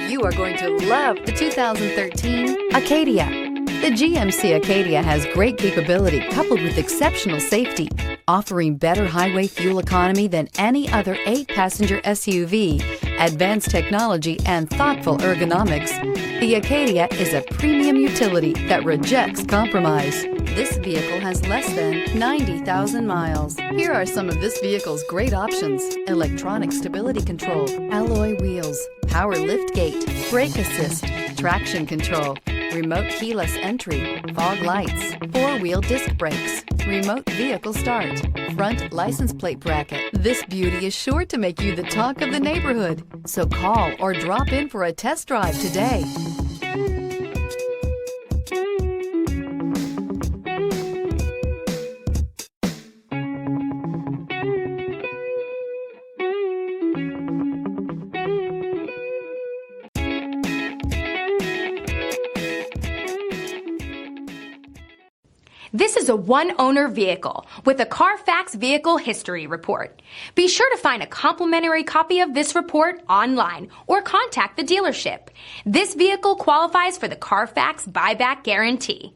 You are going to love the 2013 Acadia. The GMC Acadia has great capability coupled with exceptional safety, offering better highway fuel economy than any other 8-passenger SUV, advanced technology, and thoughtful ergonomics. The Acadia is a premium utility that rejects compromise. This vehicle has less than 90,000 miles. Here are some of this vehicle's great options: electronic stability control, alloy wheels, power liftgate, brake assist, traction control, remote keyless entry, fog lights, 4-wheel disc brakes, remote vehicle start, front license plate bracket. This beauty is sure to make you the talk of the neighborhood. So call or drop in for a test drive today. This is a one-owner vehicle with a Carfax Vehicle History Report. Be sure to find a complimentary copy of this report online or contact the dealership. This vehicle qualifies for the Carfax Buyback Guarantee.